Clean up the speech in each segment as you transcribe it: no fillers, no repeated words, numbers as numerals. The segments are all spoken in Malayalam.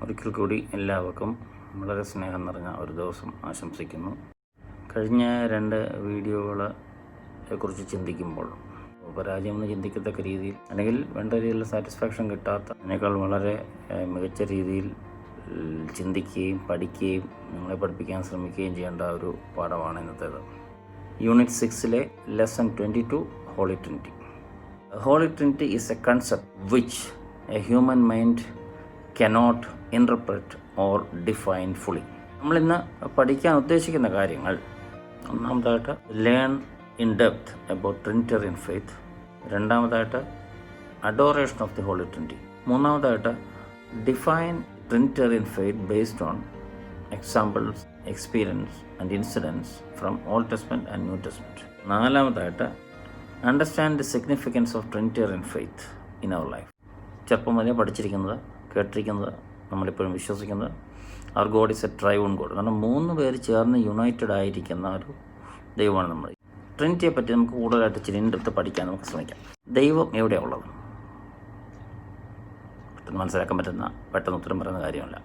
ഒരിക്കൽ കൂടി എല്ലാവർക്കും വളരെ സ്നേഹം നിറഞ്ഞ ഒരു ദിവസം ആശംസിക്കുന്നു. കഴിഞ്ഞ 2 വീഡിയോകളെക്കുറിച്ച് ചിന്തിക്കുമ്പോൾ പരാജയമെന്ന് ചിന്തിക്കത്തക്ക രീതിയിൽ അല്ലെങ്കിൽ വേണ്ട രീതിയിലുള്ള സാറ്റിസ്ഫാക്ഷൻ കിട്ടാത്ത അതിനേക്കാൾ വളരെ മികച്ച രീതിയിൽ ചിന്തിക്കുകയും പഠിക്കുകയും നിങ്ങളെ പഠിപ്പിക്കാൻ ശ്രമിക്കുകയും ചെയ്യേണ്ട ഒരു പാഠമാണ് ഇന്നത്തേത്. യൂണിറ്റ് 6-ലെ lesson 22 Holy Trinity. Holy Trinity is a concept which a human mind cannot interpret or define fully. നമ്മളിന്ന് പഠിക്കാൻ ഉദ്ദേശിക്കുന്ന കാര്യങ്ങൾ, ഒന്നാമതായിട്ട് learn in depth about Trinitarian faith, രണ്ടാമതായിട്ട് adoration of the Holy Trinity, മൂന്നാമതായിട്ട് define Trinitarian faith based on examples, experience and incidence from Old Testament and New Testament, നാലാമതായിട്ട് understand the significance of Trinitarian faith in our life. ചെറുപ്പം മുതലേ പഠിച്ചിരിക്കുന്നത്, കേട്ടിരിക്കുന്നത്, നമ്മളിപ്പോഴും വിശ്വസിക്കുന്നത് അവർ ഗോഡ് ഈസ് എ ട്രൈവൺ ഗോഡ്. കാരണം 3 പേര് ചേർന്ന് യുണൈറ്റഡ് ആയിരിക്കുന്ന ഒരു ദൈവമാണ് നമ്മൾ. ട്രിനിറ്റിയെ പറ്റി നമുക്ക് കൂടുതലായിട്ട് ചിരിൻ്റെ പഠിക്കാൻ നമുക്ക് ശ്രമിക്കാം. ദൈവം എവിടെയാണ് ഉള്ളത്? പെട്ടെന്ന് മനസ്സിലാക്കാൻ പറ്റുന്ന, പെട്ടെന്ന് ഉത്തരം പറയുന്ന കാര്യമല്ല.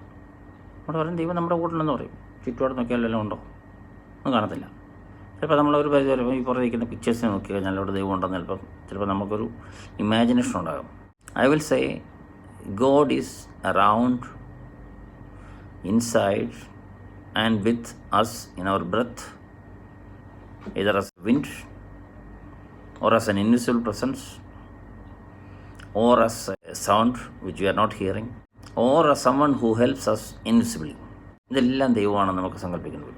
നമ്മുടെ പറയും ദൈവം നമ്മുടെ കൂട്ടിലെന്ന് പറയും. ചുറ്റുപാട് നോക്കിയാലെല്ലാം ഉണ്ടോ? ഒന്നും കാണത്തില്ല. ചിലപ്പോൾ നമ്മളൊരു പരിധി ഈ പുറത്തേക്കുന്ന പിക്ചേഴ്സിനെ നോക്കി കഴിഞ്ഞാൽ അവിടെ ദൈവം ഉണ്ടെന്ന് ചിലപ്പോൾ നമുക്കൊരു ഇമാജിനേഷൻ ഉണ്ടാകും. I will say God is around, inside and with us in our breath, either as wind or as an invisible presence or as a sound which we are not hearing or as someone who helps us invisibly. ഇതെല്ലാം ദൈവമാണെന്ന് നമുക്ക് സങ്കല്പിക്കുന്നത്.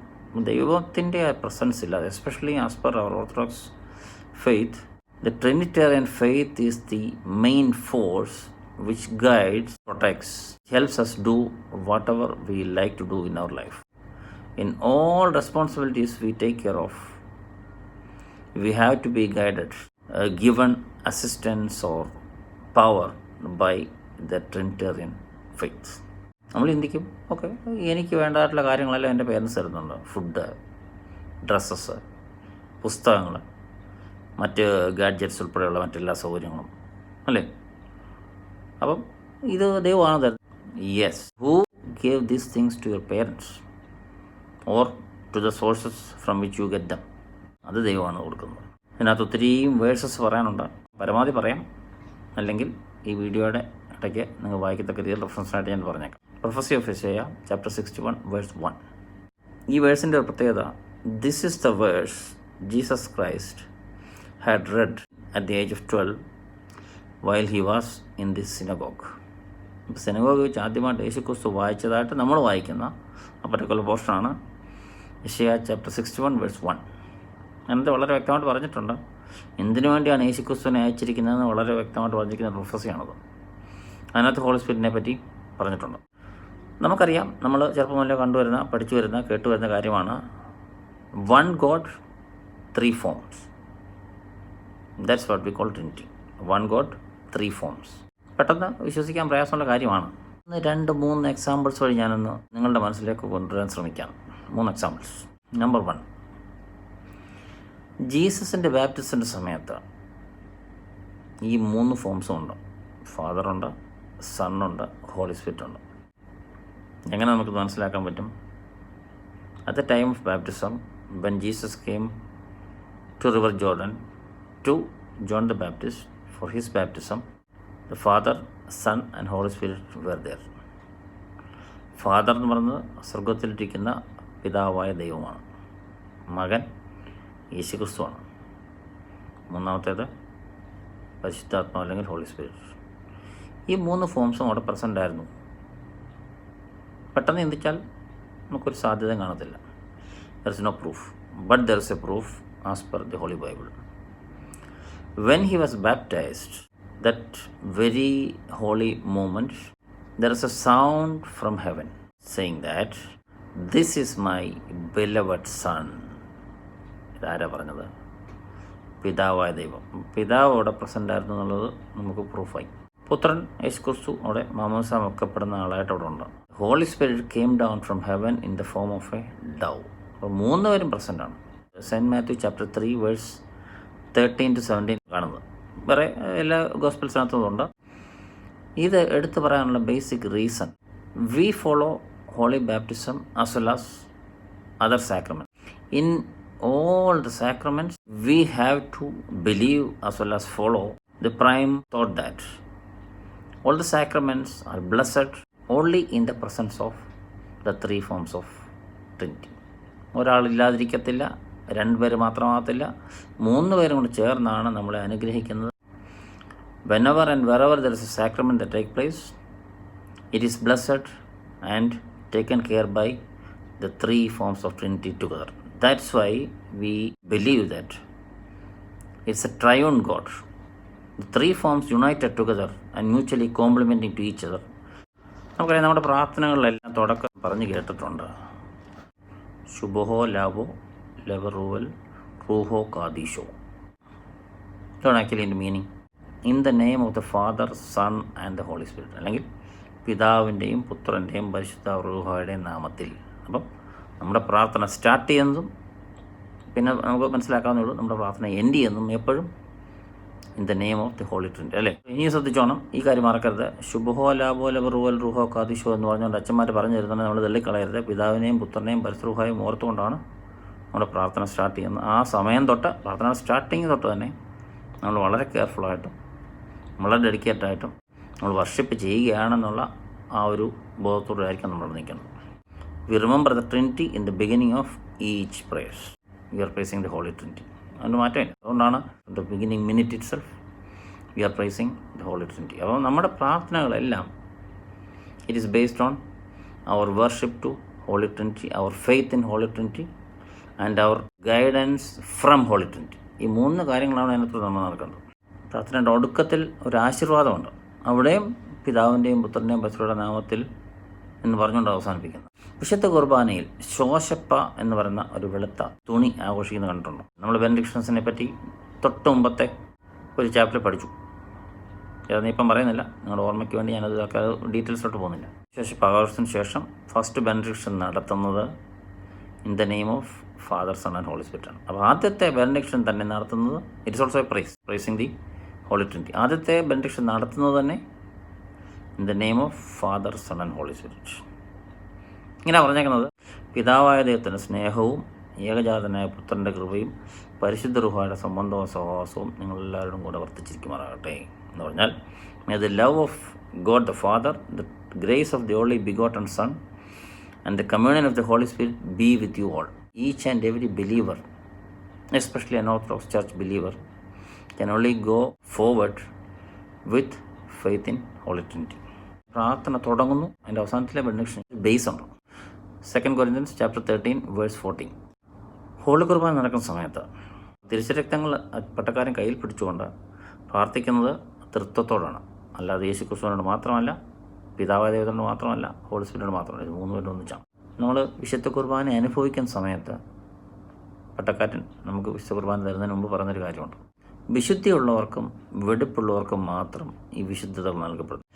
ദൈവത്തിൻ്റെ പ്രസൻസ് ഇല്ലാതെ, especially as per hour orthodox faith, the Trinitarian faith is the main force which guides, protects, helps us do whatever we like to do in our life. In all responsibilities we take care of, we have to be guided, given assistance or power by the Trinitarian faith. നമ്മൾ ചിന്തിക്കും, ഓക്കെ, എനിക്ക് വേണ്ടതായിട്ടുള്ള കാര്യങ്ങളെല്ലാം എൻ്റെ പേരൻസ് തരുന്നുണ്ട്. ഫുഡ്, ഡ്രസ്സസ്, പുസ്തകങ്ങൾ, മറ്റ് ഗാഡ്ജറ്റ്സ് ഉൾപ്പെടെയുള്ള മറ്റെല്ലാ സൗകര്യങ്ങളും, അല്ലേ? അപ്പം ഇത് ദൈവമാണ് തരുന്നത്. Yes, who gave these things to your parents or to the sources from which you get them? അത് ദൈവമാണ് കൊടുക്കുന്നത്. ഇതിനകത്ത് ഒത്തിരിയും വേഴ്സസ് പറയാനുണ്ട്. പരമാവധി പറയാം, അല്ലെങ്കിൽ ഈ വീഡിയോയുടെ ഇടയ്ക്ക് നിങ്ങൾ വായിക്കത്തക്ക രീതിയിൽ റെഫറൻസിനായിട്ട് ഞാൻ പറഞ്ഞേക്കാം. പ്രൊഫസി ഓഫ് യെശയ്യാ ചാപ്റ്റർ 61 വേഴ്സ് 1. ഈ വേഴ്സിൻ്റെ ഒരു പ്രത്യേകത, this is the verse Jesus Christ had read at the age of 12 while he was in this synagogue. Synagogue വെച്ച് ആദ്യമായിട്ട് യേശുക്രിസ്തു വായിച്ചതായിട്ട് നമ്മൾ വായിക്കുന്ന ആ പർട്ടിക്കുലർ പോർഷനാണ് യെശയ്യാ ചാപ്റ്റർ 61 വേഴ്സ് 1. അതിനകത്ത് വളരെ വ്യക്തമായിട്ട് പറഞ്ഞിട്ടുണ്ട് എന്തിനു വേണ്ടിയാണ് യേശുക്രിസ്തുവിനെ അയച്ചിരിക്കുന്നതെന്ന് വളരെ വ്യക്തമായിട്ട് പറഞ്ഞിരിക്കുന്ന പ്രൊഫസിയാണത്. അതിനകത്ത് ഹോളി സ്പിരിറ്റിനെ പറ്റി പറഞ്ഞിട്ടുണ്ട്. നമുക്കറിയാം, നമ്മൾ ചെറുപ്പം മുതലേ കണ്ടുവരുന്ന, പഠിച്ചു വരുന്ന, കേട്ടുവരുന്ന കാര്യമാണ് one God 3 forms. That's what we call Trinity. One God, 3 forms. പെട്ടെന്ന് വിശ്വസിക്കാൻ പ്രയാസമുള്ള കാര്യമാണ്. 2-3 എക്സാമ്പിൾസ് വഴി ഞാനൊന്ന് നിങ്ങളുടെ മനസ്സിലേക്ക് കൊണ്ടുവരാൻ ശ്രമിക്കാം. 3 എക്സാമ്പിൾസ്. നമ്പർ 1, ജീസസിൻ്റെ ബാപ്റ്റിസത്തിൻ്റെ സമയത്ത് ഈ 3 ഫോംസും ഉണ്ട്. ഫാദറുണ്ട്, സണ്ണുണ്ട്, ഹോളി സ്പിരിറ്റ് ഉണ്ട്. എങ്ങനെ നമുക്ക് മനസ്സിലാക്കാൻ പറ്റും? At the time of baptism, when Jesus came to River Jordan to John the Baptist for his baptism, the Father, Son and Holy Spirit were there. Father എന്ന് പറയുന്നത് സ്വർഗത്തിലിരിക്കുന്ന പിതാവായ ദൈവമാണ്. മകൻ യേശുക്രിസ്തുവാണ്. മൂന്നാമത്തേത് പരിശുദ്ധാത്മാവ് അല്ലെങ്കിൽ ഹോളി സ്പിരിറ്റ്. ഈ 3 ഫോംസും അവിടെ പ്രസൻ്റ് ആയിരുന്നു. പെട്ടെന്ന് ചിന്തിച്ചാൽ നമുക്കൊരു സാധ്യത കാണത്തില്ല. There is no proof, but there is a proof as per the Holy Bible. When he was baptized, that very holy moment, there is a sound from heaven saying that this is my beloved son. ഇതാരാ പറഞ്ഞത്? പിതാവായ ദൈവം. പിതാവ് അവിടെ പ്രസൻ്റ് ആയിരുന്നു എന്നുള്ളത് നമുക്ക് പ്രൂഫായി. പുത്രൻ യേശുക്രിസ്തു അവിടെ മാമോദിസ വെക്കപ്പെടുന്ന ആളായിട്ട് അവിടെ ഉണ്ട്. Holy Spirit came down from heaven in the form of a dove. അപ്പോൾ 3 പേരും പ്രസൻ്റ് ആണ്. സെൻറ്റ് മാത്യു ചാപ്റ്റർ 3 വേഴ്സ് 13-17 കാണുന്നത്. വേറെ എല്ലാ ഗോസ്പൽസിനകത്തും ഉണ്ട്. ഇത് എടുത്തു പറയാനുള്ള basic reason we follow holy baptism as well as other sacraments. In all the sacraments, we have to believe as well as follow the prime thought that all the sacraments are blessed only in the presence of the three forms of Trinity. ഒരാളില്ലാതിരിക്കത്തില്ല, രണ്ടുപേര് മാത്രമാകത്തില്ല, 3 പേരും കൂടി ചേർന്നാണ് നമ്മളെ അനുഗ്രഹിക്കുന്നത്. Whenever and wherever there is a sacrament that takes place, it is blessed and taken care by the three forms of Trinity together. That's why we believe that it's a triune God. The three forms united together and mutually complementing to each other. നമുക്കറിയാം, നമ്മുടെ പ്രാർത്ഥനകളിലെല്ലാം തുടക്കം പറഞ്ഞു കേട്ടിട്ടുണ്ട്. ശുഭഹോ ലാഭോ ലവറൂവൽ റൂഹോ കാദീശോ. ഇതാണ് ആക്ച്വലി എൻ്റെ meaning. In the name of the Father, Son and the Holy Spirit, അല്ലെങ്കിൽ പിതാവിൻ്റെയും പുത്രൻ്റെയും പരിശുദ്ധ റൂഹോയുടെയും നാമത്തിൽ. അപ്പം നമ്മുടെ പ്രാർത്ഥന സ്റ്റാർട്ട് ചെയ്യുന്നതും പിന്നെ നമുക്ക് മനസ്സിലാക്കാവുന്നേ നമ്മുടെ പ്രാർത്ഥന എൻഡ് ചെയ്യുന്നതും എപ്പോഴും in the name of the Holy Trinity, അല്ലേ? ഇനി ശ്രദ്ധിച്ചോണം, ഈ കാര്യം മറക്കരുത്. ശുഭഹോ ലാഭോ ലവറുവൽ റൂഹോ കാദിശോ എന്ന് പറഞ്ഞുകൊണ്ട് അച്ഛന്മാർ പറഞ്ഞു തരുന്നത് നമ്മൾ തള്ളിക്കളയരുത്. പിതാവിനെയും പുത്രനെയും പരിശുദ്ധ ഓർത്തുകൊണ്ടാണ് നമ്മുടെ പ്രാർത്ഥന സ്റ്റാർട്ട് ചെയ്യുന്നത്. ആ സമയം തൊട്ട്, പ്രാർത്ഥന സ്റ്റാർട്ടിങ് തൊട്ട് തന്നെ നമ്മൾ വളരെ കെയർഫുള്ളായിട്ടും വളരെ ഡെഡിക്കേറ്റഡായിട്ടും നമ്മൾ വർഷിപ്പ് ചെയ്യുകയാണെന്നുള്ള ആ ഒരു ബോധത്തോടെ ആയിരിക്കും നമ്മൾ നിൽക്കുന്നത്. We remember the Trinity in the beginning of each prayers. We are praising the Holy Trinity. അതിന് മാറ്റമില്ല. അതുകൊണ്ടാണ് the beginning minute itself we are praising the Holy Trinity. അപ്പോൾ നമ്മുടെ പ്രാർത്ഥനകളെല്ലാം it is based on our worship to Holy Trinity, our faith in Holy Trinity and our guidance from Holy Trinity. ഈ 3 കാര്യങ്ങളാണ് അതിനകത്ത് നമ്മൾ നടക്കുന്നത്. പ്രാർത്ഥനയുടെ ഒടുക്കത്തിൽ ഒരു ആശീർവാദമുണ്ട്. അവിടെയും പിതാവിൻ്റെയും പുത്രൻ്റെയും പരിശുദ്ധ നാമത്തിൽ എന്ന് പറഞ്ഞുകൊണ്ട് അവസാനിപ്പിക്കുന്നത്. വിശുദ്ധ കുർബാനയിൽ ശോശപ്പ എന്ന് പറയുന്ന ഒരു വെളുത്ത തുണി ആഘോഷിക്കുന്നത് കണ്ടിട്ടുണ്ട്. നമ്മൾ ബെനഡിക്ഷൻസിനെ പറ്റി തൊട്ട് മുമ്പത്തെ ഒരു ചാപ്റ്ററിൽ പഠിച്ചു. അതൊന്നും ഇപ്പം പറയുന്നില്ല, നിങ്ങളുടെ ഓർമ്മയ്ക്ക് വേണ്ടി ഞാനത് ഡീറ്റെയിൽസിലോട്ട് പോകുന്നില്ല. ശോശപ്പ ആഘോഷത്തിന് ശേഷം ഫസ്റ്റ് ബെനഡിക്ഷൻ നടത്തുന്നത് in the name of Father, Son and Holy Spirit ആണ്. അപ്പോൾ ആദ്യത്തെ ബെനഡിക്ഷൻ തന്നെ നടത്തുന്നത് it's also a praising the Holy Trinity. ആദ്യത്തെ ബെനഡിക്ഷൻ നടത്തുന്നത് തന്നെ in the name of Father, Son and Holy Spirit. ഇങ്ങനെ പറഞ്ഞേക്കുന്നത് പിതാവായ ദൈവത്തിൻ്റെ സ്നേഹവും ഏകജാതനായ പുത്രൻ്റെ കൃപയും പരിശുദ്ധ റൂഹായുടെ സംബന്ധവും സഹവാസവും നിങ്ങളെല്ലാവരും കൂടെ വർദ്ധിച്ചിരിക്കുമാറാകട്ടെ എന്ന് പറഞ്ഞാൽ, may the love of God the Father, the grace of the only begotten Son and the communion of the Holy Spirit be with you all. Each and every believer, especially an Orthodox Church believer, can only go forward with faith in Holy Trinity. പ്രാർത്ഥന തുടങ്ങുന്നു, അതിൻ്റെ അവസാനത്തിലെ ബെനഡിക്ഷൻ ബേസ് ഉണ്ട്. 2 Corinthians chapter 13 verse 14. ഹോളി കുർബാന നടക്കുന്ന സമയത്ത് തിരുശരക്തങ്ങൾ പട്ടക്കാരൻ കയ്യിൽ പിടിച്ചുകൊണ്ട് പ്രാർത്ഥിക്കുന്നത് തൃത്വത്തോടാണ്. അല്ലാതെ യേശു ക്രിസ്തുവിനോട് മാത്രമല്ല, പിതാവായ ദൈവത്തിനോട് മാത്രമല്ല, ഹോളി സ്പിരിറ്റിനോട് മാത്രമല്ല. ഇത് 3 പേരും ഒന്നിച്ചാണ്. നമ്മൾ വിശുദ്ധ കുർബാന അനുഭവിക്കുന്ന സമയത്ത് പട്ടക്കാരൻ നമുക്ക് വിശുദ്ധ കുർബാന തരുന്നതിന് മുമ്പ് പറഞ്ഞൊരു കാര്യമുണ്ട്. വിശുദ്ധിയുള്ളവർക്കും വെടിപ്പുള്ളവർക്കും മാത്രം ഈ വിശുദ്ധത നൽകപ്പെടുന്നു.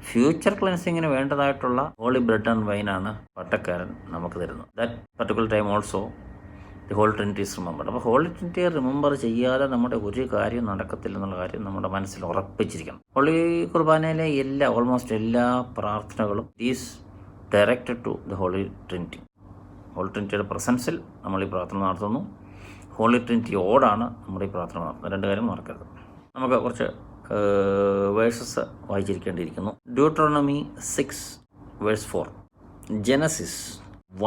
ഫ്യൂച്ചർ ക്ലെൻസിങ്ങിന് വേണ്ടതായിട്ടുള്ള ഹോളി ബ്രെഡ് ആൻഡ് വൈനാണ് പട്ടക്കാരൻ നമുക്ക് തരുന്നത്. That particular time also the Holy Trinity is remembered. അപ്പോൾ ഹോളി ട്രിനിറ്റിയെ റിമെമ്പർ ചെയ്യാതെ നമ്മുടെ ഒരു കാര്യം നടക്കത്തില്ലെന്നുള്ള കാര്യം നമ്മുടെ മനസ്സിൽ ഉറപ്പിച്ചിരിക്കണം. ഹോളി കുർബാനയിലെ ഓൾമോസ്റ്റ് എല്ലാ പ്രാർത്ഥനകളും is directed to the Holy Trinity. Holy ട്രിനിറ്റിയുടെ പ്രസൻസിൽ നമ്മൾ ഈ പ്രാർത്ഥന നടത്തുന്നു. ഹോളി ട്രിനിറ്റിയോടാണ് നമ്മുടെ ഈ പ്രാർത്ഥന നടത്തുന്നത്. 2 കാര്യം മറക്കരുത്. നമുക്ക് കുറച്ച് വേഴ്സസ് വായിച്ചിരിക്കേണ്ടിയിരിക്കുന്നു. Deuteronomy 6 verse 4, Genesis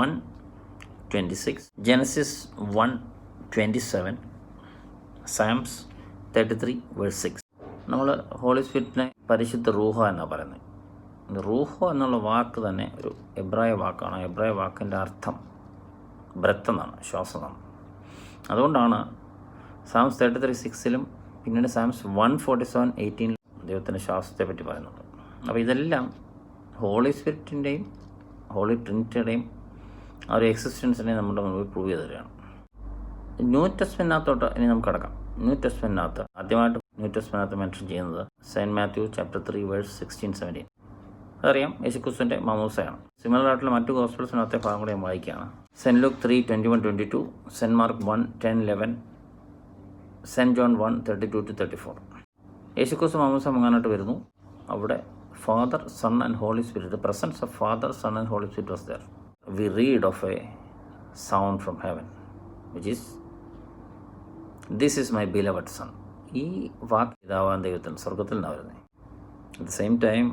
1:26, Genesis 1:27, Psalms 33 verse 6. നമ്മൾ ഹോളി സ്പിരിറ്റിനെ പരിശുദ്ധ റൂഹ എന്നാണ് പറയുന്നത്. റൂഹോ എന്നുള്ള വാക്ക് തന്നെ ഒരു എബ്രായ വാക്കാണ്. എബ്രായ വാക്കിൻ്റെ അർത്ഥം ബ്രെത്ത് എന്നാണ്, ശ്വാസം എന്നാണ്. അതുകൊണ്ടാണ് സാംസ് 33:6 പിന്നീട് സാംസ് 147:18 ദൈവത്തിൻ്റെ ശ്വാസത്തെ പറ്റി പറയുന്നുണ്ട്. അപ്പോൾ ഇതെല്ലാം ഹോളി സ്പിരിറ്റിൻ്റെയും ഹോളി ട്രിനിറ്റിയുടെയും ആ ഒരു എക്സിസ്റ്റൻസിനെ നമ്മുടെ മുമ്പിൽ പ്രൂവ് ചെയ്ത് തരികയാണ്. ന്യൂ ടെസ്റ്റ്മെൻറ്റിനകത്തോട്ട് ഇനി നമുക്ക് കിടക്കാം. ന്യൂ ടെസ്റ്റ്മെൻറ്റിനകത്ത് ആദ്യമായിട്ട് ന്യൂ ടെസ്റ്റ്മെൻറ്റിനകത്ത് മെൻഷൻ ചെയ്യുന്നത് സെൻറ്റ് മാത്യു chapter 3 verse 16-17. അതറിയാം, യേശുക്രിസ്തുവിൻ്റെ മാമോസയാണ്. സിമിലർ ആയിട്ടുള്ള മറ്റു ഗോസ്പൽസിനകത്തെ ഭാഗം കൂടെ ഞാൻ വായിക്കുകയാണ്. Saint Luke 3:21-22, Saint Mark 1:10-11, Saint John 1:32-34. യേശുക്രിസ്തു മാമോസ മുങ്ങാനായിട്ട് വരുന്നു. അവിടെ Father, Son and Holy Spirit. The presence of Father, Son and Holy Spirit was there. We read of a sound from heaven, which is, "This is my beloved Son." ഈ വാക്ക് പിതാവാൻ ദൈവത്തിൽ സ്വർഗത്തിൽ നിന്നാണ് വരുന്നത്. At the same time,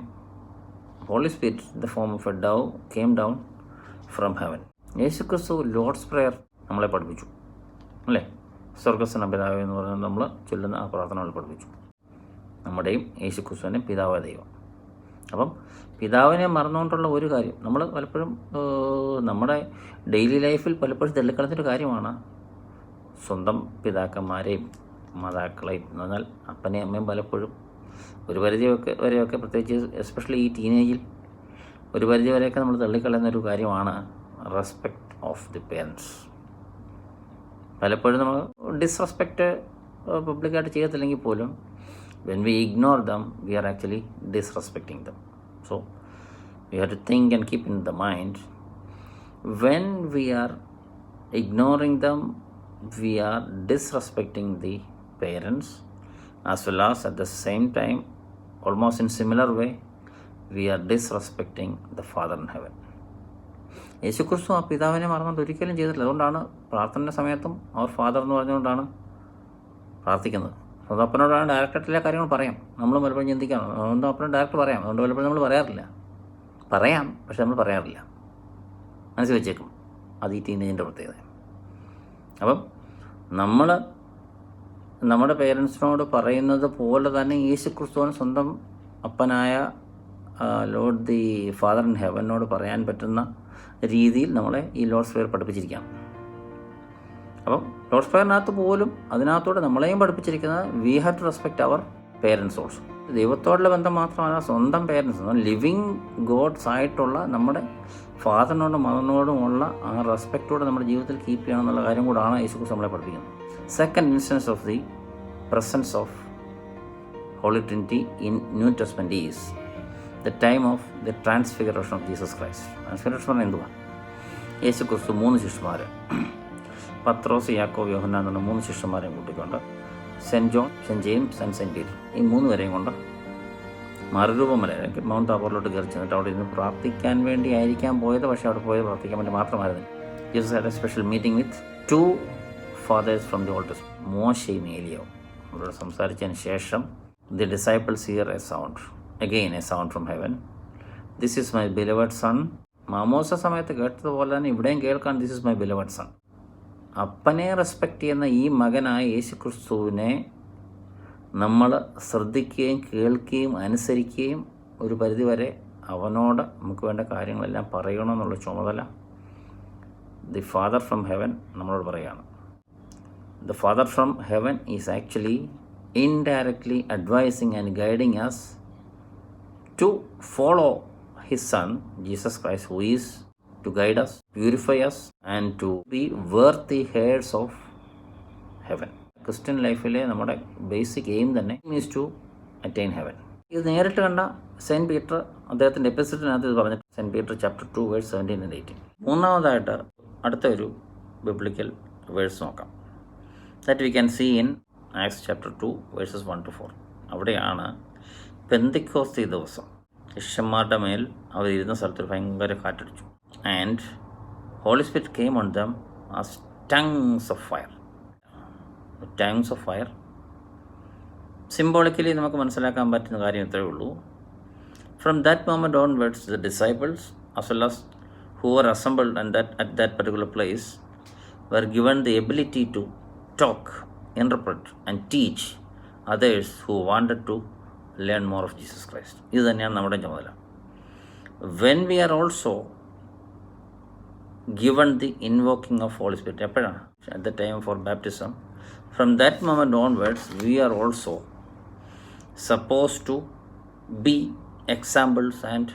Holy Spirit in the form of a dove came down from heaven. യേശുക്രിസ്തു ലോർഡ്സ് പ്രെയർ നമ്മളെ പഠിപ്പിച്ചു അല്ലേ? സ്വർഗസ്വന പിതാവ് എന്ന് പറയുന്നത് നമ്മൾ ചൊല്ലുന്ന ആ പ്രാർത്ഥനകൾ പഠിപ്പിച്ചു. നമ്മുടെയും യേശുക്രിസ്തുവിൻ്റെ പിതാവായ ദൈവം. അപ്പം പിതാവിനെ മറന്നുകൊണ്ടുള്ള ഒരു കാര്യം നമ്മൾ പലപ്പോഴും നമ്മുടെ ഡെയിലി ലൈഫിൽ പലപ്പോഴും തള്ളിക്കളഞ്ഞൊരു കാര്യമാണ് സ്വന്തം പിതാക്കന്മാരെയും മാതാക്കളെയും എന്ന് പറഞ്ഞാൽ അപ്പനെയും അമ്മയും പലപ്പോഴും ഒരു പരിധി വരെയൊക്കെ പ്രത്യേകിച്ച് എസ്പെഷ്യലി ഈ ടീനേജിൽ ഒരു പരിധി വരെയൊക്കെ നമ്മൾ തള്ളിക്കളയുന്നൊരു കാര്യമാണ് റെസ്പെക്റ്റ് ഓഫ് ദി പേരൻസ്. പലപ്പോഴും നമ്മൾ ഡിസ്റെസ്പെക്റ്റ് പബ്ലിക്കായിട്ട് ചെയ്യത്തില്ലെങ്കിൽ പോലും when we ignore them, we are actually disrespecting them. So we have to think and keep in the mind, when we are ignoring them, we are disrespecting the parents, as well as at the same time, almost in similar way, we are disrespecting the Father in heaven. യേശുക്രിസ്തു ആ പിതാവിനെ മറന്നുകൊണ്ട് ഒരിക്കലും ചെയ്തിട്ടില്ല. അതുകൊണ്ടാണ് പ്രാർത്ഥന സമയത്തും അവർ ഫാദർ എന്ന് പറഞ്ഞുകൊണ്ടാണ് പ്രാർത്ഥിക്കുന്നത്. അത് അപ്പനോടാണ് ഡയറക്റ്റായിട്ടുള്ള കാര്യങ്ങൾ പറയാം. നമ്മൾ പലപ്പോഴും ചിന്തിക്കാം, അതുകൊണ്ട് അപ്പനോട് ഡയറക്റ്റ് പറയാം. അതുകൊണ്ട് പലപ്പോഴും നമ്മൾ പറയാറില്ല. പറയാം, പക്ഷെ നമ്മൾ പറയാറില്ല. മനസ്സിൽ വെച്ചേക്കും. അത് ഈ ടീനേജിൻ്റെ പ്രത്യേകത. അപ്പം നമ്മൾ നമ്മുടെ പേരൻസിനോട് പറയുന്നത് പോലെ തന്നെ യേശുക്രിസ്തുവിന് സ്വന്തം അപ്പനായ ലോർഡ് ദി ഫാദർ ഇൻ ഹെവനോട് പറയാൻ പറ്റുന്ന രീതിയിൽ നമ്മളെ ഈ ലോർഡ്സ് പ്രെയർ പഠിപ്പിച്ചിരിക്കാം. അപ്പം ലോർഡ്സ് പ്രെയറിനകത്ത് പോലും അതിനകത്തോടെ നമ്മളെയും പഠിപ്പിച്ചിരിക്കുന്നത് we have to respect our parents also. ദൈവത്തോടുള്ള ബന്ധം മാത്രമല്ല, സ്വന്തം പേരൻസ്, ലിവിങ് ഗോഡ്സ് ആയിട്ടുള്ള നമ്മുടെ ഫാദറിനോടും മദറിനോടുമുള്ള ആ റെസ്പെക്റ്റോടെ നമ്മുടെ ജീവിതത്തിൽ കീപ്പ് ചെയ്യണം എന്നുള്ള കാര്യം കൂടാണ് യേശുക്രിസ്തു നമ്മളെ പഠിപ്പിക്കുന്നത്. Second instance of the presence of Holy Trinity in New Testament is the time of the transfiguration of Jesus Christ. Transfiguration പറഞ്ഞാൽ എന്തുവാ? യേശുക്രിസ്തു 3 ശിഷ്യന്മാർ, പത്രോസ്, യാക്കോബ്, യോഹന്നാൻ എന്ന 3 ശിഷ്യന്മാരെയും കൂട്ടിക്കൊണ്ട് Saint John, Saint James and Saint Peter ഈ 3 പേരെയും കൊണ്ട് മറുരൂപമലയിലേക്ക് മൗണ്ട് താബോറിലോട്ട് കയറി ചെന്നിട്ട് അവിടെ ഇരുന്ന് പ്രാർത്ഥിക്കാൻ വേണ്ടി ആയിരിക്കാൻ പോയത്. പക്ഷേ അവിടെ പോയത് പ്രാർത്ഥിക്കാൻ വേണ്ടി മാത്രമായിരുന്നു. Jesus had a special meeting with 2 fathers from the Old Testament, മോശയും ഏലിയാവും. അവരോട് സംസാരിച്ചതിന് ശേഷം the disciples hear a sound, again a sound from heaven, this is my beloved son. മാമോസ സമയത്ത് കേട്ടതുപോലെ തന്നെ ഇവിടെയും കേൾക്കാൻ this is my beloved son. അപ്പനെ റെസ്പെക്റ്റ് ചെയ്യുന്ന ഈ മകനായ യേശുക്രിസ്തുവിനെ നമ്മൾ ശ്രദ്ധിക്കുകയും കേൾക്കുകയും അനുസരിക്കുകയും ഒരു പരിധിവരെ അവനോട് നമുക്ക് വേണ്ട കാര്യങ്ങളെല്ലാം പറയണമെന്നുള്ള ചുമതല ദി ഫാദർ ഫ്രം ഹെവൻ നമ്മളോട് പറയുകയാണ്. The Father from heaven is actually indirectly advising and guiding us to follow his Son Jesus Christ, who is to guide us, purify us and to be worthy heirs of heaven. Christian ലൈഫിലെ നമ്മുടെ ബേസിക് എയിം തന്നെ ഈസ് ടു അറ്റൈൻ ഹെവൻ. ഇത് നേരിട്ട് കണ്ട സെൻറ്റ് പീറ്റർ അദ്ദേഹത്തിൻ്റെ എപ്പിസോഡിനകത്ത് ഇത് പറഞ്ഞിട്ട്, സെൻറ്റ് പീറ്റർ ചാപ്റ്റർ 2 വേഴ്സ് 17 and 18. മൂന്നാമതായിട്ട് അടുത്ത ഒരു ബിബ്ലിക്കൽ വേഴ്സ് നോക്കാം. That we can see in Acts chapter 2 verses 1 to 4. അവിടെയാണ് പെന്തക്കോസ്തി ദിവസം ശിഷ്യന്മാരുടെ മേൽ അവരിരുന്ന സ്ഥലത്ത് ഭയങ്കര കാറ്റടിച്ചു. And Holy Spirit came on them as tongues of fire. Tongues of fire. Symbolically നമുക്ക് മനസ്സിലാക്കാൻ പറ്റുന്ന കാര്യം ഇത്രയേ ഉള്ളൂ. From that moment onwards, the disciples as well as who were assembled and at that particular place were given the ability to talk, interpret and teach others who wanted to learn more of Jesus Christ. ഇത് തന്നെയാണ് നമ്മുടെ ചുമതല. When we are also given the invoking of Holy Spirit, എപ്പോഴാണ്? At the time of our baptism. From that moment onwards, we are also supposed to be examples and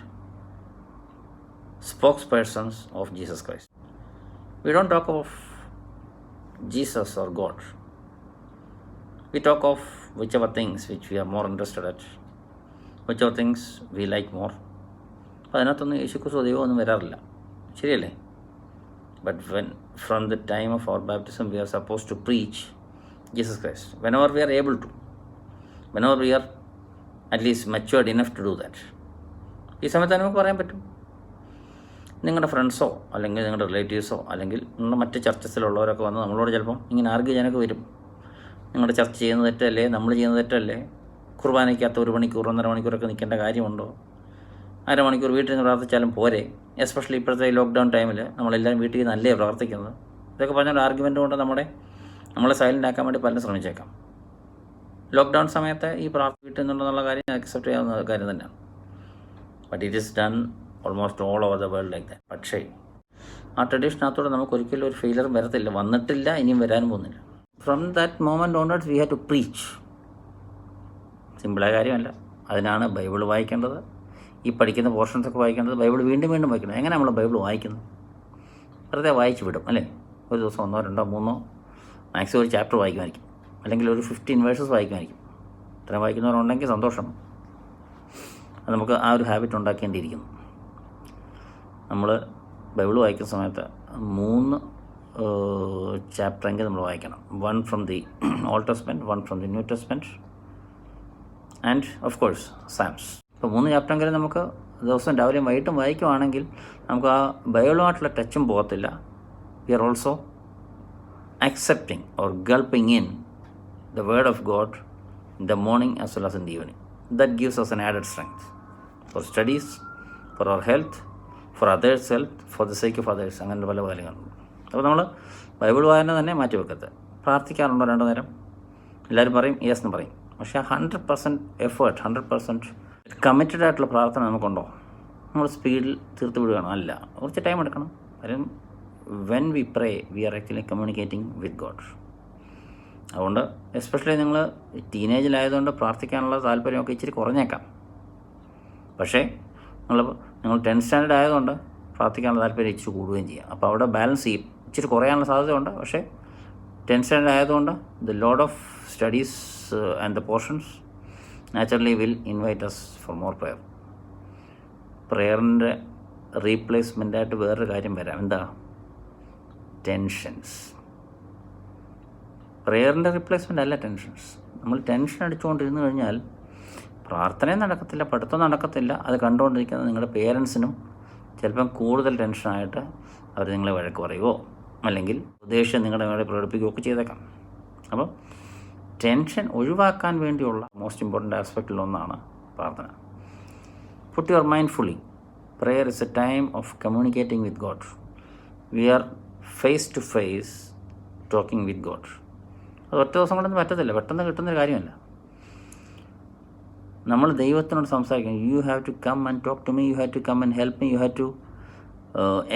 spokespersons of Jesus Christ. We don't talk of Jesus or God. We talk of whichever things which we are more interested at, whichever things we like more. അപ്പോൾ അതിനകത്തൊന്നും യേശുക്രിസ്തു ദൈവമൊന്നും വരാറില്ല, ശരിയല്ലേ? But when from the time of our baptism we are supposed to preach Jesus Christ whenever we are able to, whenever we are at least matured enough to do that. ഈ സമയത്ത് നമുക്ക് പറയാൻ പറ്റും. നിങ്ങളുടെ ഫ്രണ്ട്സോ അല്ലെങ്കിൽ നിങ്ങളുടെ റിലേറ്റീവ്സോ അല്ലെങ്കിൽ നിങ്ങളുടെ മറ്റ് ചർച്ചസിലുള്ളവരൊക്കെ വന്ന് നമ്മളോട് ചിലപ്പം ഇങ്ങനെ ആർഗ്യൂ ചെയ്യാനൊക്കെ വരും. നിങ്ങളുടെ ചർച്ച ചെയ്യുന്നത് തെറ്റല്ലേ, നമ്മൾ ചെയ്യുന്നത് തെറ്റല്ലേ, കുർബാനയ്ക്കകത്ത് 1 മണിക്കൂർ 1.5 മണിക്കൂറൊക്കെ നിൽക്കേണ്ട കാര്യമുണ്ടോ, അരമണിക്കൂർ വീട്ടിൽ നിന്ന് പ്രാർത്ഥിച്ചാലും പോരെ, എസ്പെഷ്യലി ഇപ്പോഴത്തെ ലോക്ക്ഡൗൺ ടൈമിൽ നമ്മളെല്ലാവരും വീട്ടിൽ നിന്നല്ലേ പ്രാർത്ഥിക്കുന്നത്. ഇതൊക്കെ പറഞ്ഞൊരു ആർഗ്യുമെൻ്റ് കൊണ്ട് നമ്മളെ സൈലൻ്റ് ആക്കാൻ വേണ്ടി പലരും ശ്രമിച്ചേക്കാം. ലോക്ക്ഡൗൺ സമയത്ത് ഈ വീട്ടിൽ നിന്നുണ്ടെന്നുള്ള കാര്യം അക്സെപ്റ്റ് ചെയ്യാവുന്ന കാര്യം തന്നെയാണ്. But it is done almost all over the world like that. പക്ഷേ ആ ട്രഡീഷനകത്തോടെ നമുക്ക് ഒരിക്കലും ഒരു ഫെയിലറും വരത്തില്ല, വന്നിട്ടില്ല, ഇനിയും വരാനും പോകുന്നില്ല. From that moment onwards we have to preach. സിമ്പിളായ കാര്യമല്ല. അതിനാണ് ബൈബിൾ വായിക്കേണ്ടത്, ഈ പഠിക്കുന്ന പോർഷൻസൊക്കെ വായിക്കേണ്ടത്, ബൈബിൾ വീണ്ടും വീണ്ടും വായിക്കണം. എങ്ങനെ നമ്മൾ ബൈബിൾ വായിക്കുന്നത്? വെറുതെ വായിച്ച് വിടും അല്ലേ? ഒരു ദിവസം 1, 2, 3 മാക്സിമം ഒരു ചാപ്റ്റർ വായിക്കുമായിരിക്കും, അല്ലെങ്കിൽ ഒരു 15 വേഴ്സസ് വായിക്കുമായിരിക്കും. ഇത്രയും വായിക്കുന്നവരുണ്ടെങ്കിൽ സന്തോഷം. അത് നമുക്ക് ആ ഒരു ഹാബിറ്റ് ഉണ്ടാക്കേണ്ടിയിരിക്കുന്നു. നമ്മൾ ബൈബിൾ വായിക്കുന്ന സമയത്ത് 3 ചാപ്റ്ററെങ്കിൽ നമ്മൾ വായിക്കണം. 1 from the Old Testament, 1 from the New Testament, and of course Psalms. ഇപ്പോൾ 3 ചാപ്റ്ററെങ്കിലും നമുക്ക് ദിവസം രാവിലെയും വൈകിട്ടും വായിക്കുവാണെങ്കിൽ നമുക്ക് ആ ബൈബിളുമായിട്ടുള്ള ടച്ചും പോകത്തില്ല. We are also accepting or gulping in the word of God in the morning as well as in the evening. That gives us an added strength for studies, for our health, for others' health, for the sake of others. അങ്ങനെ പല കാര്യങ്ങളുണ്ട്. അപ്പോൾ നമ്മൾ ബൈബിൾ വായന തന്നെ മാറ്റി വെക്കരുത്. പ്രാർത്ഥിക്കാറുണ്ടോ 2 നേരം? എല്ലാവരും പറയും യെസ് എന്ന് പറയും. പക്ഷേ 100% എഫേർട്ട്, 100% കമ്മിറ്റഡ് ആയിട്ടുള്ള പ്രാർത്ഥന നമുക്കുണ്ടോ? നമ്മൾ സ്പീഡിൽ തീർത്ത് വിടുകയാണോ? അല്ല, കുറച്ച് ടൈം എടുക്കണം. കാര്യം when we pray we are actually communicating with God. അതുകൊണ്ട് എസ്പെഷ്യലി നിങ്ങൾ ടീനേജിലായതുകൊണ്ട് പ്രാർത്ഥിക്കാനുള്ള താല്പര്യമൊക്കെ ഇച്ചിരി കുറഞ്ഞേക്കാം. പക്ഷേ നിങ്ങൾ 10th സ്റ്റാൻഡേർഡ് ആയതുകൊണ്ട് പ്രാർത്ഥിക്കാനുള്ള താല്പര്യം ഇച്ചിരി കൂടുകയും ചെയ്യാം. അപ്പോൾ അവിടെ ബാലൻസ് ചെയ്യും. ഇച്ചിരി കുറയാനുള്ള സാധ്യതയുണ്ട്. പക്ഷേ 10th സ്റ്റാൻഡേർഡ് ആയതുകൊണ്ട് the load of studies and the portions naturally will invite us for more prayer. പ്രെയറിൻ്റെ റീപ്ലേസ്മെൻ്റായിട്ട് വേറൊരു കാര്യം വരാം. എന്താ? ടെൻഷൻസ്. പ്രെയറിൻ്റെ റിപ്ലേസ്മെൻ്റ് അല്ല ടെൻഷൻസ്. നമ്മൾ ടെൻഷൻ അടിച്ചുകൊണ്ടിരുന്നു കഴിഞ്ഞാൽ പ്രാർത്ഥനയും നടക്കത്തില്ല, പഠിത്തം നടക്കത്തില്ല. അത് കണ്ടുകൊണ്ടിരിക്കുന്ന നിങ്ങളുടെ പേരൻസിനും ചിലപ്പം കൂടുതൽ ടെൻഷനായിട്ട് അവർ നിങ്ങളെ വഴക്ക് പറയുകയോ അല്ലെങ്കിൽ ദേഷ്യം നിങ്ങളുടെ മേലെ പ്രകടിപ്പിക്കുകയോ ഒക്കെ ചെയ്തേക്കാം. അപ്പോൾ ടെൻഷൻ ഒഴിവാക്കാൻ വേണ്ടിയുള്ള മോസ്റ്റ് ഇമ്പോർട്ടൻ്റ് ആസ്പെക്റ്റിലൊന്നാണ് പ്രാർത്ഥന. Put your mind fully. Prayer is a time of communicating with God. We are face to face talking with God. അത് ഒറ്റ ദിവസം കൊണ്ടൊന്നും പറ്റത്തില്ല, പെട്ടെന്ന് കിട്ടുന്നൊരു കാര്യമല്ല. നമ്മൾ ദൈവത്തിനോട് സംസാരിക്കണം. You have to come and talk to me, you have to come and help me, you have to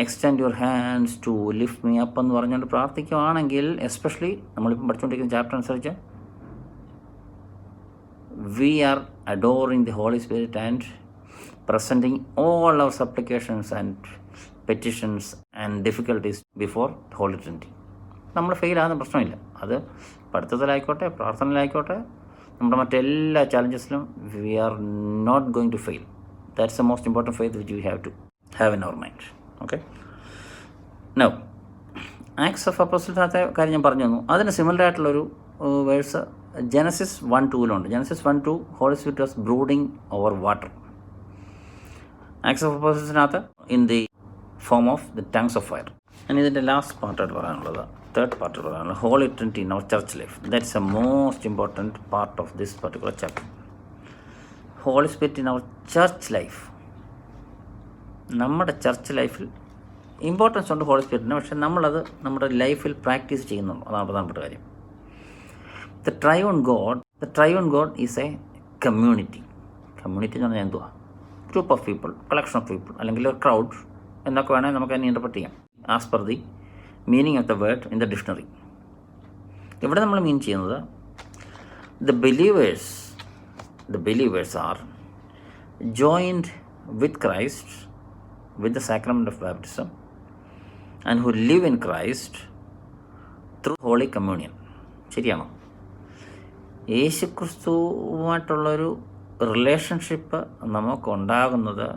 extend your hands to lift me up എന്ന് പറഞ്ഞുകൊണ്ട് പ്രാർത്ഥിക്കുകയാണെങ്കിൽ, എസ്പെഷ്യലി നമ്മളിപ്പം പഠിച്ചുകൊണ്ടിരിക്കുന്ന ചാപ്റ്റർ അനുസരിച്ച് we are adoring the Holy Spirit and presenting all our supplications and petitions and difficulties before the Holy Trinity. നമ്മൾ ഫെയിലാകുന്ന പ്രശ്നമില്ല. അത് പഠിത്തത്തിലായിക്കോട്ടെ, പ്രാർത്ഥനയിലായിക്കോട്ടെ, നമ്മുടെ മറ്റെല്ലാ ചാലഞ്ചസിലും we are not going to fail. That's the most important faith which we have to have in our mind. Okay, now Acts of അപ്പോസ്റ്റൽസിനകത്തെ കാര്യം ഞാൻ പറഞ്ഞു തന്നു. അതിന് സിമിലർ ആയിട്ടുള്ളൊരു verse Genesis 1:2 Genesis 1:2 Holy Spirit was brooding over water. Acts of അപ്പോസ്റ്റൽസിനകത്ത് in the form of the tongues of fire. ഇനി ഇതിൻ്റെ ലാസ്റ്റ് പാർട്ടായിട്ട് പറയാനുള്ളത്, തേർഡ് പാർട്ട് പറയാനുള്ളത്, Holy Trinity in our church life. That's a most important part of this particular chapter. Holy Spirit in our church life. നമ്മുടെ ചർച്ച് ലൈഫിൽ ഇമ്പോർട്ടൻസ് ഉണ്ട് ഹോളി സ്പിരിറ്റിന്, പക്ഷെ നമ്മളത് നമ്മുടെ ലൈഫിൽ പ്രാക്ടീസ് ചെയ്യുന്നുണ്ടോ? അതാണ് പ്രധാനപ്പെട്ട കാര്യം. The triune God is a community. Community എന്ന് പറഞ്ഞാൽ എന്തുവാ? Group of people, collection of people, അല്ലെങ്കിൽ ഒരു ക്രൗഡ് എന്നൊക്കെ വേണമെങ്കിൽ നമുക്ക് അതിനെ ഇൻ്റർപ്രറ്റ് ചെയ്യാം as per the meaning of the word in the dictionary. ഇവിടെ നമ്മൾ മീൻ ചെയ്യുന്നത് the believers are joined with Christ with the sacrament of baptism and who live in Christ through Holy Communion. ശരിയാണോ? യേശുക്രിസ്തുവുമായിട്ടുള്ളൊരു റിലേഷൻഷിപ്പ് നമുക്കുണ്ടാകുന്നത്,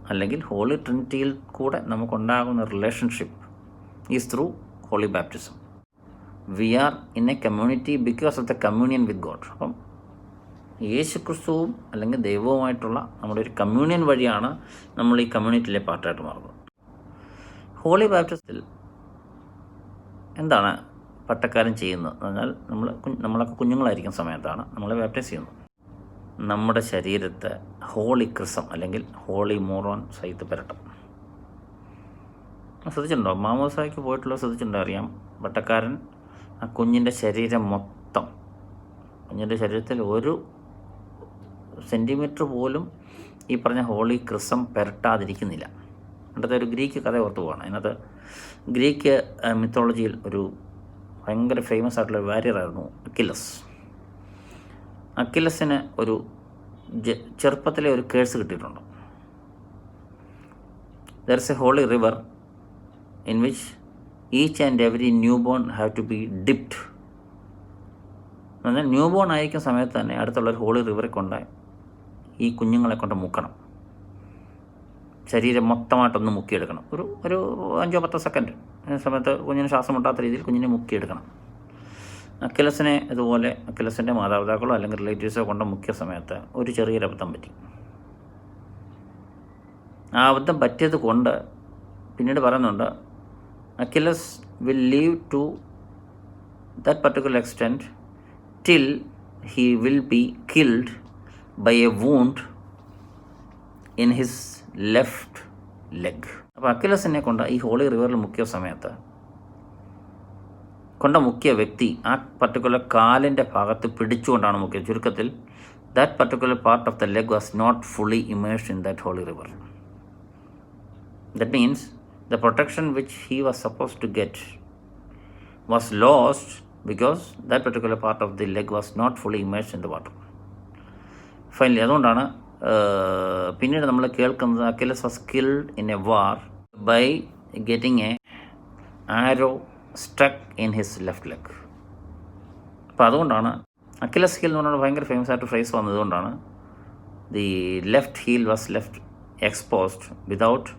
അല്ലെങ്കിൽ ഹോളി ട്രിനിറ്റിയിൽ കൂടെ നമുക്കുണ്ടാകുന്ന relationship is through holy baptism. We are in a community because of the communion with God. അപ്പം യേശു ക്രിസ്തുവും അല്ലെങ്കിൽ ദൈവവുമായിട്ടുള്ള നമ്മുടെ ഒരു കമ്മ്യൂണിയൻ വഴിയാണ് നമ്മൾ ഈ കമ്മ്യൂണിറ്റിയിലെ പാർട്ടായിട്ട് മാറുന്നത്. ഹോളി ബാപ്റ്റിസത്തിൽ എന്താണ് പട്ടക്കാരൻ ചെയ്യുന്നത് എന്ന് പറഞ്ഞാൽ നമ്മളൊക്കെ കുഞ്ഞുങ്ങളായിരിക്കുന്ന സമയത്താണ് നമ്മളെ ബാപ്റ്റൈസ് ചെയ്യുന്നത്. നമ്മുടെ ശരീരത്തെ ഹോളി ക്രിസം അല്ലെങ്കിൽ ഹോളി മോറോൻ സഹിത്ത് പുരട്ടും. ശ്രദ്ധിച്ചിട്ടുണ്ടോ? മാമോസായ്ക്ക് പോയിട്ടുള്ള ശ്രദ്ധിച്ചിട്ടുണ്ടോ? അറിയാം. പട്ടക്കാരൻ ആ കുഞ്ഞിൻ്റെ ശരീരം മൊത്തം, കുഞ്ഞിൻ്റെ ശരീരത്തിൽ ഒരു സെൻറ്റിമീറ്റർ പോലും ഈ പറഞ്ഞ ഹോളി ക്രിസം പുരട്ടാതിരിക്കുന്നില്ല. അതിനകത്ത് ഒരു ഗ്രീക്ക് കഥ ഓർത്തു പോകണം. അതിനകത്ത് ഗ്രീക്ക് മിത്തോളജിയിൽ ഒരു ഭയങ്കര ഫേമസ് ആയിട്ടുള്ള വാരിയറായിരുന്നു അക്കിലസ്. അക്കിലസിന് ഒരു ചെറുപ്പത്തിലെ ഒരു കേഴ്സ് കിട്ടിയിട്ടുണ്ട്. There is a holy river in which each and every new born have to be dipped. എന്ന് പറഞ്ഞാൽ ന്യൂ ബോൺ ആയിരിക്കുന്ന സമയത്ത് തന്നെ അടുത്തുള്ളൊരു ഹോളി റിവറിൽ കൊണ്ട് ഈ കുഞ്ഞുങ്ങളെ കൊണ്ട് മുക്കണം. ശരീരം മൊത്തമായിട്ടൊന്ന് മുക്കിയെടുക്കണം. ഒരു 5-10 സെക്കൻഡ് സമയത്ത് കുഞ്ഞിന് ശ്വാസം മുട്ടാത്ത രീതിയിൽ കുഞ്ഞിനെ മുക്കിയെടുക്കണം. അക്കിലസിനെ ഇതുപോലെ അക്കിലസിൻ്റെ മാതാപിതാക്കളോ അല്ലെങ്കിൽ റിലേറ്റീവ്സോ കൊണ്ട് മുക്കിയ സമയത്ത് ഒരു ചെറിയൊരു അബദ്ധം പറ്റി. ആ അബദ്ധം പറ്റിയത് കൊണ്ട് പിന്നീട് പറയുന്നുണ്ട്, Achilles will live to that particular extent till he will be killed by a wound in his left leg. അപ്പോൾ അക്കിലസിനെ കൊണ്ട് ഈ ഹോളി റിവറിൽ മുക്കിയ സമയത്ത് മുക്കിയ വ്യക്തി ആ പർട്ടിക്കുലർ കാലിൻ്റെ ഭാഗത്ത് പിടിച്ചുകൊണ്ടാണ് മുക്കിയത്. ചുരുക്കത്തിൽ that particular part of the leg was not fully immersed in that holy river. That means the protection which he was supposed to get was lost because that particular part of the leg was not fully immersed in the water. Finally, അതുകൊണ്ടാണ് പിന്നീട് നമ്മൾ കേൾക്കുന്നത് Achilles was killed in a war by getting a arrow struck in his left leg. അപ്പോൾ അതുകൊണ്ടാണ് അക്കിലസ് ഹീൽ എന്ന് പറഞ്ഞാൽ ഭയങ്കര ഫേമസ് ആയിട്ട് ഫ്രേസ് വന്നതുകൊണ്ടാണ് the left heel was left exposed without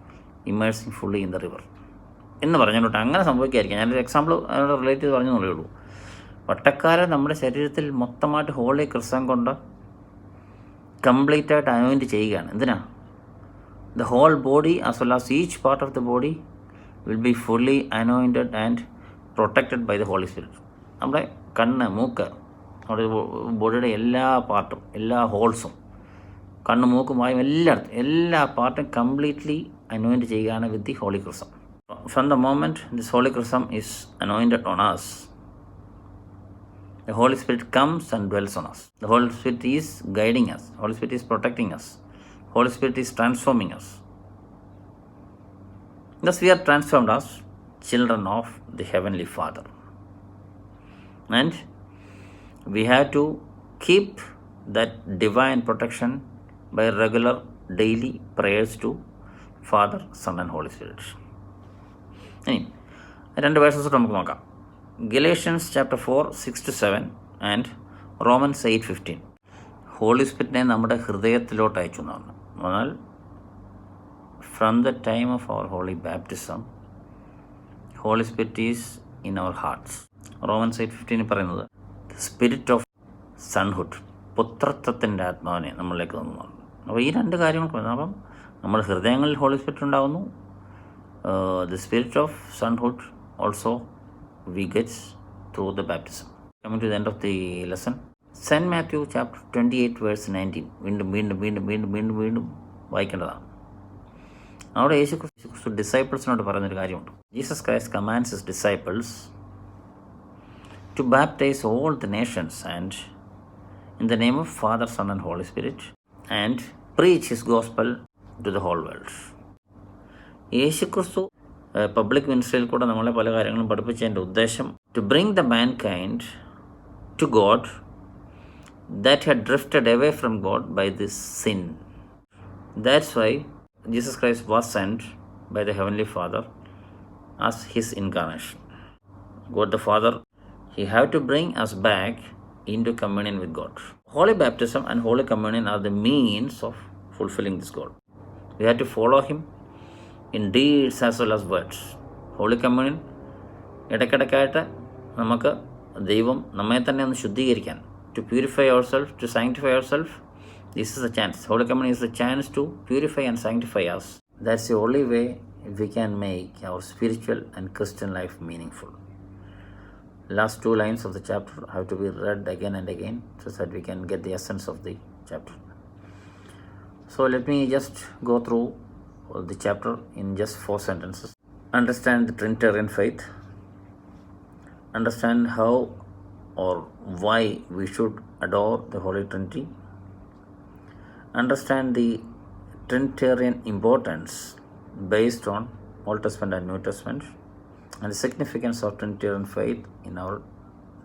immersing fully in the river എന്ന് പറഞ്ഞുകൊണ്ട് അങ്ങനെ സംഭവിക്കായിരിക്കും. ഞാനൊരു എക്സാമ്പിൾ അതിനോട് റിലേറ്റ് ചെയ്ത് പറഞ്ഞെന്നുള്ളേ ഉള്ളൂ. പട്ടക്കാരൻ നമ്മുടെ ശരീരത്തിൽ മൊത്തമായിട്ട് ഹോളി ക്രിസം കൊണ്ട് കംപ്ലീറ്റ് ആയിട്ട് അനോയിൻറ്റ് ചെയ്യുകയാണ്. എന്തിനാ? The whole body as well as each part of the body will be fully anointed and protected by the Holy Spirit. നമ്മുടെ കണ്ണ്, മൂക്ക്, നമ്മുടെ ബോഡിയുടെ എല്ലാ പാർട്ടും, എല്ലാ ഹോൾസും, കണ്ണ്, മൂക്കും, വായും എല്ലാ പാർട്ടും കംപ്ലീറ്റ്ലി അനോയിൻറ്റ് ചെയ്യുകയാണ് with the holy chrism. From the moment this holy chrism is anointed on us, the Holy Spirit comes and dwells on us. The Holy Spirit is guiding us. Holy Spirit is protecting us. Holy Spirit is transforming us. Thus we are transformed as children of the Heavenly Father. And we have to keep that divine protection by regular daily prayers to Father, Son and Holy Spirit. ഇനി 2 വേഴ്സസ് നമുക്ക് നോക്കാം. Galatians chapter 4:6-7 and Romans 8:15. Holy സ്പിരിറ്റിനെ നമ്മുടെ ഹൃദയത്തിലോട്ട് അയച്ചു എന്നാണ്. എന്നാൽ from the time of our holy baptism Holy Spirit is in our hearts. Romans 8:15 പറയുന്നത് ദ സ്പിരിറ്റ് ഓഫ് സൺഹുഡ്, പുത്രത്വത്തിൻ്റെ ആത്മാവിനെ നമ്മളിലേക്ക് തന്നതാണ്. അപ്പോൾ ഈ 2 കാര്യങ്ങൾ പറയുന്നത്. അപ്പം നമ്മുടെ ഹൃദയങ്ങളിൽ ഹോളി സ്പിരിറ്റ് ഉണ്ടാകുന്നു. The spirit of sonhood also we get through the baptism. Coming to the end of the lesson, St. Matthew chapter 28 verse 19 വീണ്ടും വായിക്കേണ്ടതാണ്. അവിടെ യേശു ക്രിസ്തു ഡിസൈപ്പിൾസിനോട് പറയുന്നൊരു കാര്യമുണ്ട്. Jesus Christ commands his disciples to baptize all the nations and in the name of Father, Son and Holy Spirit and preach his gospel to the whole world. യേശു ക്രിസ്തു പബ്ലിക് മിനിസ്ട്രിയിൽ കൂടെ നമ്മളെ പല കാര്യങ്ങളും പഠിപ്പിച്ചതിൻ്റെ ഉദ്ദേശം to bring the mankind to God that had drifted away from God by this sin. That's why Jesus Christ was send by the heavenly Father as his incarnation. God the Father he have to bring us back into communion with God. Holy baptism and holy communion are the means of fulfilling this goal. We have to follow him in deeds as well as words. Holy Communion ഇടയ്ക്കിടയ്ക്കായിട്ട് നമുക്ക് ദൈവം നമ്മെ തന്നെ ഒന്ന് ശുദ്ധീകരിക്കാൻ, to purify ourselves, to sanctify ourselves. This is the chance. Holy Communion is the chance to purify and sanctify us. That's the only way we can make our spiritual and Christian life meaningful. Last 2 lines of the chapter have to be read again and again so that we can get the essence of the chapter. So let me just go through the chapter in just 4 sentences. Understand the Trinitarian faith. Understand how or why we should adore the Holy Trinity. Understand the Trinitarian importance based on Old Testament and New Testament, and the significance of Trinitarian faith in our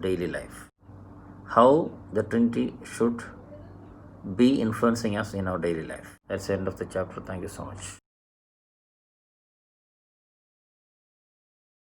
daily life. How the Trinity should be influencing us in our daily life. That's the end of the chapter. Thank you so much.